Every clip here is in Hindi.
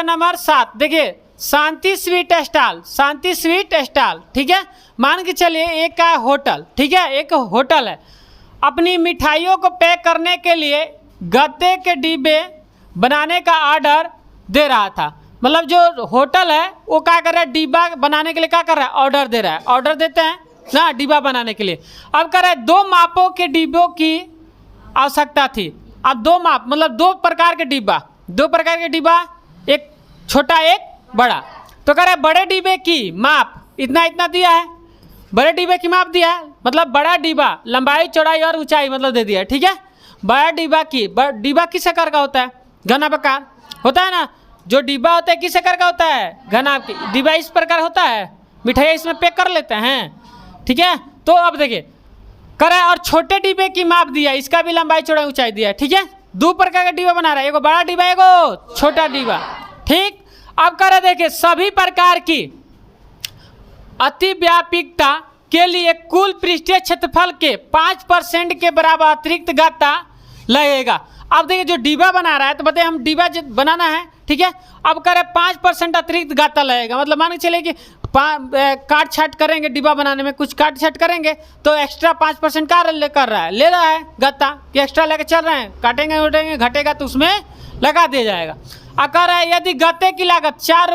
क्वेश्चन नंबर 7 देखिए, शांति स्वीट स्टॉल, शांति स्वीट स्टॉल, ठीक है। मान के चलिए एक का होटल, ठीक है, एक होटल है, अपनी मिठाइयों को पैक करने के लिए गत्ते के डिब्बे बनाने का ऑर्डर दे रहा था। मतलब जो होटल है वो क्या कर रहा है, डिब्बा बनाने के लिए क्या कर रहा है, ऑर्डर दे रहा है। ऑर्डर देते हैं ना डिब्बा बनाने के लिए। अब कर रहा है 2 मापों के डिब्बों की आवश्यकता थी। अब 2 माप मतलब 2 प्रकार के डिब्बा, 2 प्रकार के डिब्बा, एक छोटा एक बड़ा। तो कह रहा है बड़े डिब्बे की माप इतना इतना दिया है, बड़े डिब्बे की माप दिया है, मतलब बड़ा डिब्बा लंबाई चौड़ाई और ऊंचाई मतलब दे दिया है, ठीक है। बड़ा डिब्बा की, डिब्बा किस आकार का होता है, घनाकार होता है ना। जो डिब्बा होता है किस आकार का होता है, घना। डिब्बा इस प्रकार होता है, मिठाई इसमें पैक कर लेते हैं, ठीक है। तो अब देखिए करा और छोटे डिब्बे की माप दिया, इसका भी लंबाई चौड़ाई ऊंचाई दिया है, ठीक है। 2 प्रकार का डिब्बा बना रहा है, एगो बड़ा डिब्बा एगो छोटा डिब्बा, ठीक। अब कह रहे देखिए सभी प्रकार की अतिव्यापकता के लिए कुल पृष्ठीय क्षेत्रफल के 5% के बराबर अतिरिक्त गत्ता लगेगा। अब देखिए जो डिब्बा बना रहा है तो बताइए हम डिब्बा बनाना है, ठीक है। अब कह रहे 5% अतिरिक्त गत्ता लगेगा, मतलब मान के चलिए कि काट छाट करेंगे डिब्बा बनाने में, कुछ काट छाट करेंगे तो एक्स्ट्रा 5% का कर रहा है, ले रहा है गत्ता कि एक्स्ट्रा लेकर चल रहे हैं, काटेंगे उठेंगे घटेगा तो उसमें लगा दिया जाएगा। अब कह रहा है यदि गत्ते की लागत 4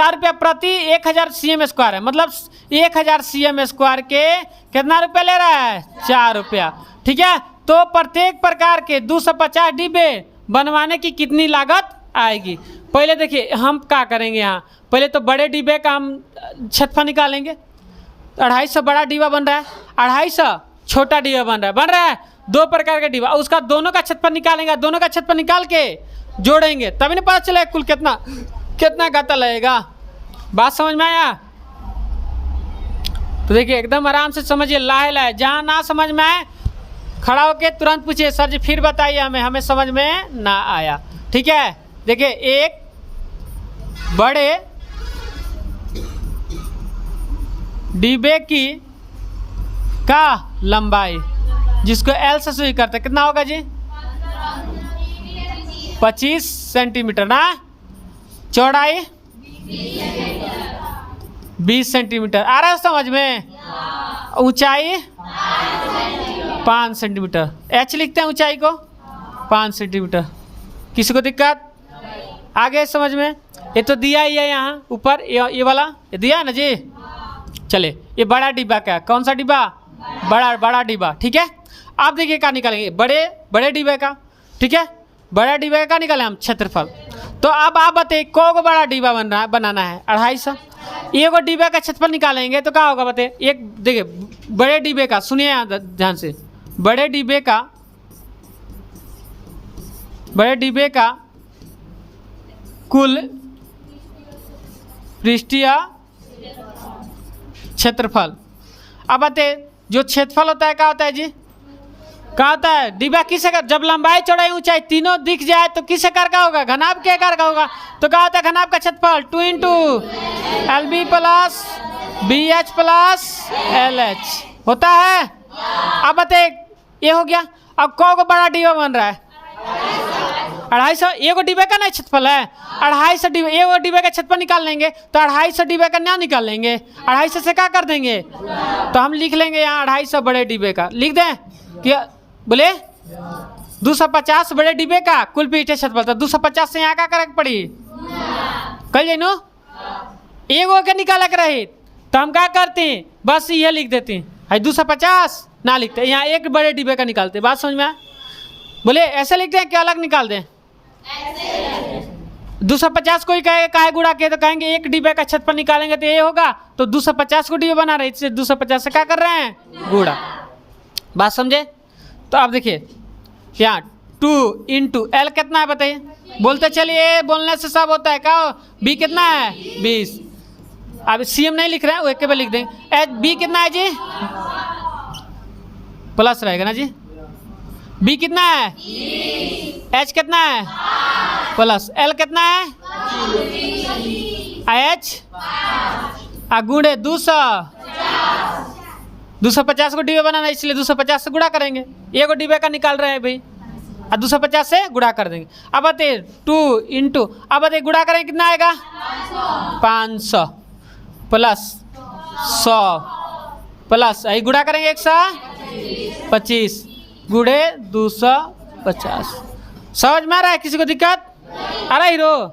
रुपया प्रति 1000 cm² है, मतलब 1000 cm² के कितना रुपया ले रहा है, 4 रुपया, ठीक है। तो प्रत्येक प्रकार के 250 डिब्बे बनवाने की कितनी लागत आएगी। पहले देखिए हम क्या करेंगे, यहाँ पहले तो बड़े डिब्बे का हम क्षेत्रफल निकालेंगे। 250 बड़ा डिब्बा बन रहा है, 250 छोटा डिब्बा बन रहा है 2 प्रकार का डिब्बा, उसका दोनों का क्षेत्रफल निकालेंगे, दोनों का क्षेत्रफल निकाल के जोड़ेंगे तभी ना पता चलेगा कुल कितना गत्ता लगेगा। बात समझ में आया। तो देखिए एकदम आराम से समझिए, लाहे लाहे, जहाँ ना समझ में आए खड़ा होके तुरंत पूछिए सर जी फिर बताइए हमें समझ में ना आया, ठीक है। देखिए एक बड़े डिब्बे की का लंबाई जिसको L से शुरू करते कितना होगा जी, 25 सेंटीमीटर ना, चौड़ाई 20 सेंटीमीटर, आ रहा है समझ में, ऊंचाई 5 सेंटीमीटर, H लिखते हैं ऊंचाई को 5 सेंटीमीटर। किसी को दिक्कत आगे समझ में, ये तो दिया ही है यहाँ ऊपर, ये वाला ये दिया है ना जी। चले ये बड़ा डिब्बा का, कौन सा डिब्बा, बड़ा डिब्बा, ठीक है। आप देखिए क्या निकालेंगे, बड़े डिब्बे का, ठीक है, बड़ा डिब्बे का निकालें हम क्षेत्रफल। तो अब आप बताइए को बड़ा डिब्बा बनाना है, 250, एगो डिब्बे का क्षेत्रफल निकालेंगे तो क्या होगा बताइए। एक देखिए बड़े डिब्बे का, सुनिए यहाँ ध्यान से, बड़े डिब्बे का कुल पृष्ठीय क्षेत्रफल। अब बताइए जो क्षेत्रफल होता है क्या होता है जी, क्या होता है, डिब्बा किस आकार, जब लंबाई चौड़ाई ऊंचाई तीनों दिख जाए तो किस आकार का होगा, घनाभ के आकार का होगा। तो क्या होता है घनाभ का क्षेत्रफल 2 × LB plus BH plus LH होता है। अब बताइए ये हो गया। अब को बड़ा डिब्बा बन रहा है, 250, एगो डिब्बे का ना क्षेत्रफल है, 250 डिब्बे, एगो डिब्बे का क्षेत्रफल निकाल लेंगे तो 250 डिब्बे का ना निकाल लेंगे, 250 से क्या कर देंगे, तो हम लिख लेंगे यहाँ 250 बड़े डिब्बे का, लिख दें कि बोले 250 बड़े डिब्बे का कुल पृष्ठीय क्षेत्रफल। तो 250 से यहाँ क्या करे पड़ी, कल जानो एगो के निकाला के रही तो हम क्या करते हैं, बस ये लिख देते हैं 250 ना लिखते, यहाँ एक बड़े डिब्बे का निकालते। बात समझ में आया, बोले ऐसे लिखते हैं कि अलग निकाल दें, 250 कोई कहे काहे गुणा किए तो कहेंगे एक डिब्बे का क्षेत्रफल निकालेंगे तो ये होगा, तो 250 को डिब्बे बना रहे इससे 250 से क्या कर रहे हैं गुणा। बात समझे। तो आप देखिए यहाँ 2 × L कितना है बताइए, बोलते चलिए बोलने से सब होता है, क्या B कितना है 20, अब CM नहीं लिख रहे हैं वो एक बार लिख देंगे। B कितना है जी, प्लस रहेगा ना जी, B कितना है 20, H कितना है प्लस, L कितना है H गुणे 250 को डिब्बे बनाना इसलिए 250 से गुणा करेंगे, एगो डिब्बे का निकाल रहे हैं भाई, और 250 से गुणा कर देंगे। अब बताइए 2 इंटू, अब बताइए गुणा करेंगे कितना आएगा 500 प्लस 100 प्लस यही गुणा करेंगे 125 गुणे 250। समझ में आ रहा है? किसी को दिक्कत आ रहा है? हीरो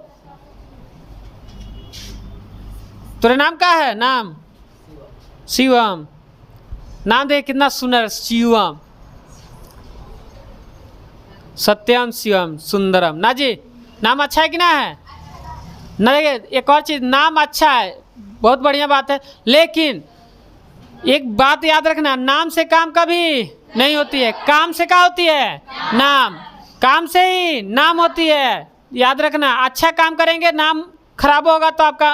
तेरा नाम क्या है? नाम शिवम। नाम देख कितना सुंदर, शिवम, सत्यम, शिवम, सुंदरम। ना जी नाम अच्छा है कि ना है? ना एक और चीज़, नाम अच्छा है बहुत बढ़िया बात है, लेकिन एक बात याद रखना, नाम से काम कभी नहीं होती है। काम से क्या होती है? नाम। काम से ही नाम होती है, याद रखना। अच्छा काम करेंगे, नाम खराब होगा तो आपका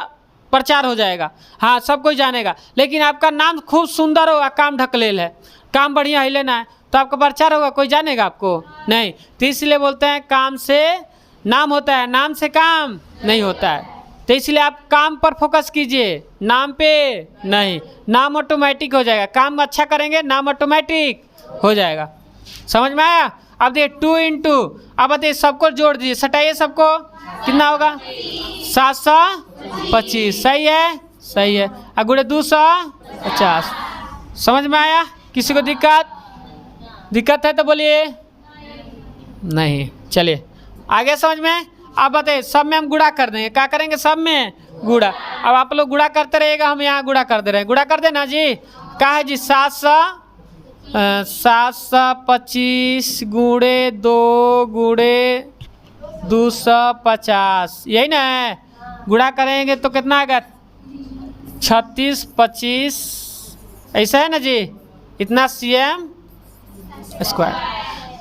प्रचार हो जाएगा, हाँ सब कोई जानेगा। लेकिन आपका नाम खूब सुंदर होगा, काम ढकलेल है, काम बढ़िया ही लेना है, तो आपका प्रचार होगा, कोई जानेगा आपको नहीं। तो इसलिए बोलते हैं काम से नाम होता है, नाम से काम नहीं होता है। तो इसलिए आप काम पर फोकस कीजिए, नाम पे नहीं। नाम ऑटोमेटिक हो जाएगा, काम अच्छा करेंगे नाम ऑटोमेटिक हो जाएगा। समझ में आया? अब देखिए 2 इंटू, अब बताइए सबको जोड़ दीजिए, सटाइए सबको, कितना होगा 725। सही है? सही है। अब गुणे 250। समझ में आया? किसी को दिक्कत है तो बोलिए नहीं। चलिए आगे समझ में। अब बताइए सब में हम गुणा कर देंगे, क्या करेंगे सब में गुणा। अब आप लोग गुणा करते रहिएगा, हम यहाँ गुणा कर दे रहे हैं। गुणा कर देना जी, क्या है जी 725 गुणे 2 गुणे 250, यही ना है? गुणा करेंगे तो कितना आएगा 36 25, ऐसा है ना जी? इतना cm स्क्वायर,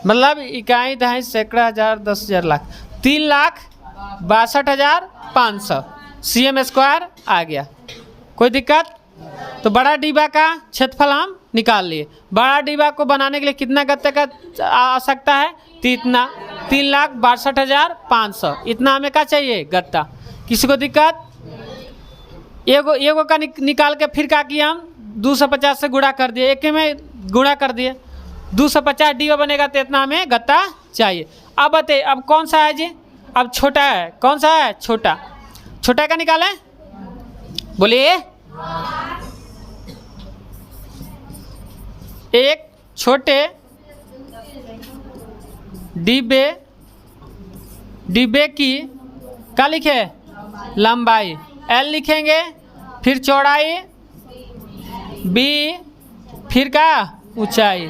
मतलब इकाई दहाई सैकड़ा हज़ार 10,000 लाख 3,62,500 cm स्क्वायर आ गया। कोई दिक्कत? तो बड़ा डिब्बा का क्षेत्रफल हम निकाल लिए। बड़ा डिब्बा को बनाने के लिए कितना गत्ते का आवश्यकता है? इतना 3,62,500, इतना हमें क्या चाहिए गत्ता। किसी को दिक्कत? एगो का निकाल के फिर क्या किया हम 250 से गुणा कर दिए, एक में गुणा कर दिए, 250 डिब्बा बनेगा तो इतना हमें गत्ता चाहिए। अब बताइए अब कौन सा है जी? अब छोटा है, कौन सा है? छोटा। छोटा का निकालें, बोलिए। एक छोटे डिब्बे की क्या लिखे? लंबाई L लिखेंगे, फिर चौड़ाई B, फिर क्या ऊंचाई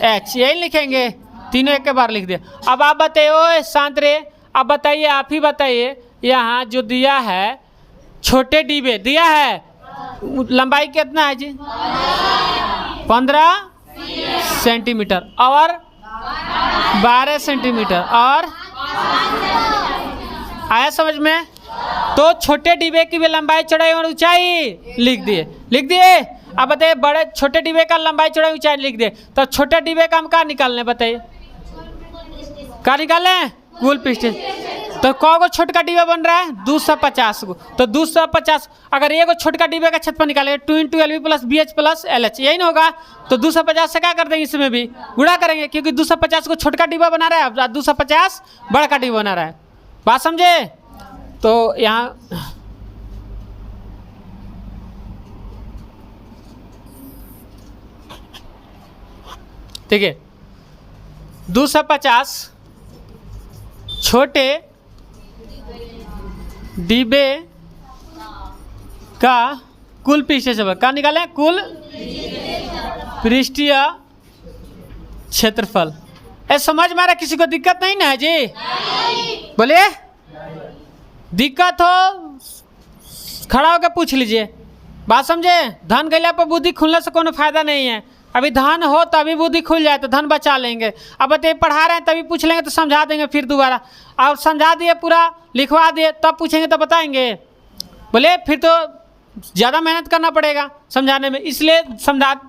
H, यही लिखेंगे। तीनों एक के बार लिख दिया। अब आप बताइए, ओए शांत रे, अब बताइए, आप ही बताइए, यहाँ जो दिया है छोटे डिब्बे दिया है, लंबाई कितना है जी? 15 सेंटीमीटर और 12 सेंटीमीटर, और आया समझ में? तो छोटे डिब्बे की भी लंबाई चौड़ाई और ऊंचाई लिख दिए। अब बताइए बड़े छोटे डिब्बे का लंबाई चौड़ाई ऊंचाई लिख दिए, तो छोटे डिब्बे का हम क्या निकालने? बताइए क्या निकालें? कुल पृष्ठ। तो कौ गो छोटका डिब्बा बन रहा है? 250 गो। तो 250, अगर एगो छोटका डिब्बे का क्षेत्रफल निकालेंगे 2 into LB plus BH plus LH, यही ना होगा? तो 250 से क्या कर देंगे? इसमें भी गुणा करेंगे, क्योंकि 250 को छोटका डिब्बा बना रहा है, 250 बड़ा डिब्बा बना रहा है। बात समझे? तो यहाँ ठीक है, 250 छोटे डिब्बे का कुल पृष्ठीय क्षेत्रफल क्या निकालें? कुल पृष्ठीय क्षेत्रफल। समझ में आ रहा? किसी को दिक्कत नहीं ना है जी? बोलिए। दिक्कत हो खड़ा होकर पूछ लीजिए। बात समझे? धन गैला पर बुद्धि खुलने से कोनो फायदा नहीं है। अभी धन हो तभी बुद्धि खुल जाए तो धन बचा लेंगे। अब बताइए पढ़ा रहे हैं तभी पूछ लेंगे तो समझा देंगे फिर दोबारा, और समझा दिए पूरा लिखवा दिए तब पूछेंगे तो बताएंगे। बोले फिर तो ज़्यादा मेहनत करना पड़ेगा समझाने में। इसलिए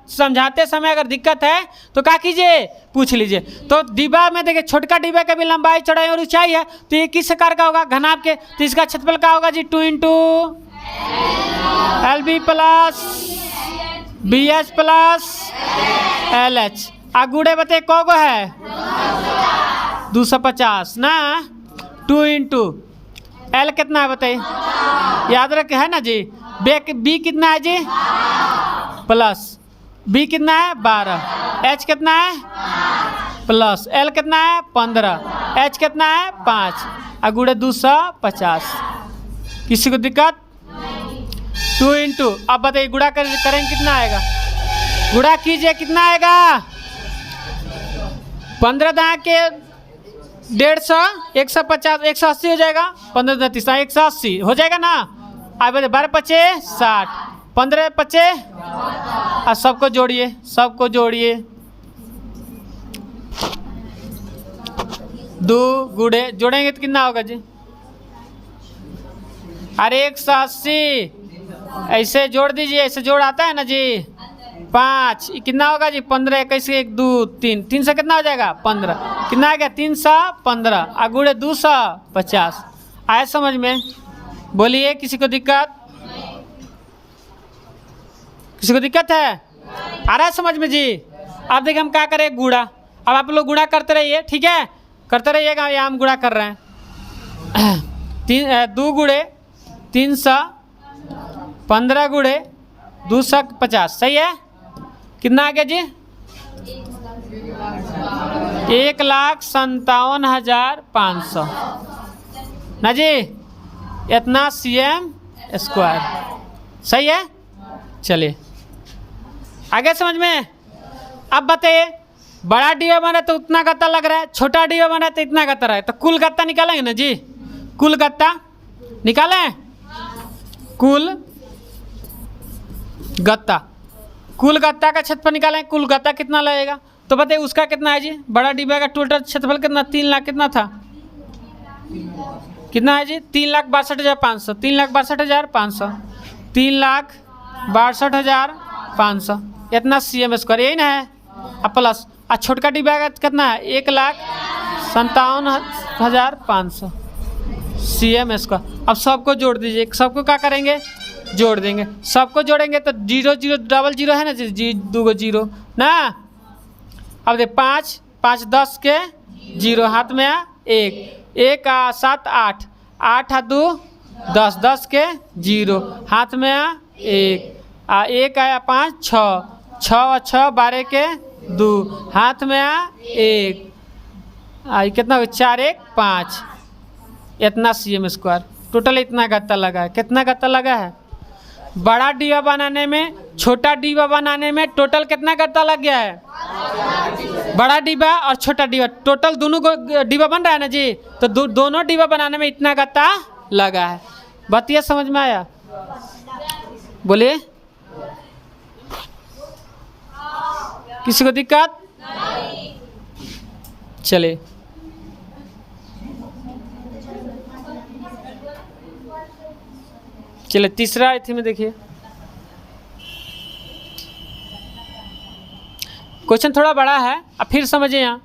समझाते समय अगर दिक्कत है तो क्या कीजिए? पूछ लीजिए। तो डिब्बा में देखिए छोटका डिब्बा का भी लंबाई चौड़ाई और ऊंचाई है, तो ये किस आकार का होगा? घनाभ के। तो इसका क्षेत्रफल क्या होगा जी? 2 into LB plus BH plus LH। गुड़े बताइए कौ गो है? 250 ना। 2 इंटू एल कितना है बताइए, याद रखे है ना जी। बी कितना है जी, प्लस बी कितना है 12, एच कितना है प्लस एल कितना है 15, एच कितना है 5 अगुड़े 250। किसी को दिक्कत? 2 इंटू, अब बताइए गुड़ा करेंगे कितना आएगा, गुड़ा कीजिए कितना आएगा, 15 दाँ के 150, 150, 180 हो जाएगा, 15 दाँ 30, 180 हो जाएगा ना। अब 12 पचे 60, 15 पचे, और सबको जोड़िए, सबको जोड़िए, 2 गुड़े जोड़ेंगे तो कितना होगा जी, अरे 180 ऐसे जोड़ दीजिए, ऐसे जोड़ आता है ना जी। 5 कितना होगा जी, 15 21 1 2 3, 3 से कितना हो जाएगा 15, कितना आ गया 315 अगुड़े 250। आया समझ में? बोलिए किसी को दिक्कत? किसी को दिक्कत है? आ रहा है समझ में जी? अब देखिए हम क्या करें, गुड़ा। अब आप लोग गुड़ा करते रहिए, ठीक है, करते रहिएगा। यहाँ हम गुड़ा कर रहे हैं। 2 गुड़े 300, 15 गुड़े 250, सही है। कितना आ गया जी, 1,57,500 ना जी, इतना cm स्क्वायर, सही है। चलिए आगे समझ में। अब बताइए बड़ा डिब्बा बना तो उतना गत्ता लग रहा है, छोटा डिब्बा बना तो इतना गत्ता रहा है, तो कुल गत्ता निकालेंगे ना जी, कुल गत्ता निकालें, कुल गत्ता, कुल गत्ता का क्षेत्रफल निकालें, कुल गत्ता कितना लगेगा। तो बताइए उसका कितना है जी, बड़ा डिब्बा का टोटल क्षेत्रफल कितना, 3 लाख कितना था, कितना है जी, 3,62,500, 3,62,500, 3,62,500, इतना cm स्क्वायर, यही ना है। अब प्लस छोटका डिब्बा का कितना है, 1,57,500 cm स्क्वायर। अब सबको जोड़ दीजिए, सबको क्या करेंगे, जोड़ देंगे। सबको जोड़ेंगे तो 0 0 डबल 0 है ना जी, 2 0 ना। अब देख 5 5 10 के 0 हाथ में आ 1 1 7 8 8 2 10 10 के 0 हाथ में आ 1 1 आया 5 6 6 6 12 के 2 हाथ में आ 1 कितना 4 1 5, इतना cm स्क्वायर टोटल इतना गत्ता लगा है। कितना गत्ता लगा है, बड़ा डिब्बा बनाने में छोटा डिब्बा बनाने में टोटल कितना गत्ता लग गया है, बड़ा डिब्बा और छोटा डिब्बा टोटल दोनों को डिब्बा बन रहा है ना जी, तो दोनों डिब्बा बनाने में इतना गत्ता लगा है। बतिया समझ में आया? बोलिए किसी को दिक्कत? चलिए चलिए तीसरा इथी में देखिए, क्वेश्चन थोड़ा बड़ा है, अब फिर समझिए। यहाँ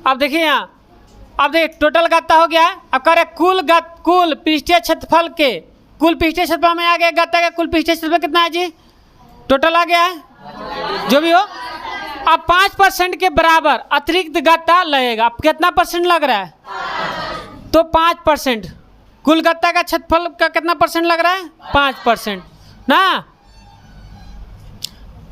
अब देखिए, यहाँ अब देखिए टोटल गत्ता हो गया है। अब करे कुल पृष्ठीय क्षेत्रफल के, कुल पृष्ठीय क्षेत्रफल में आ गया गत्ता का कुल पृष्ठीय क्षेत्रफल कितना है जी, टोटल आ गया है जो भी हो। अब 5% के बराबर अतिरिक्त गत्ता लगेगा। अब कितना परसेंट लग रहा है, तो 5%। कुल गत्ता का क्षेत्रफल का कितना परसेंट लग रहा है, 5% ना।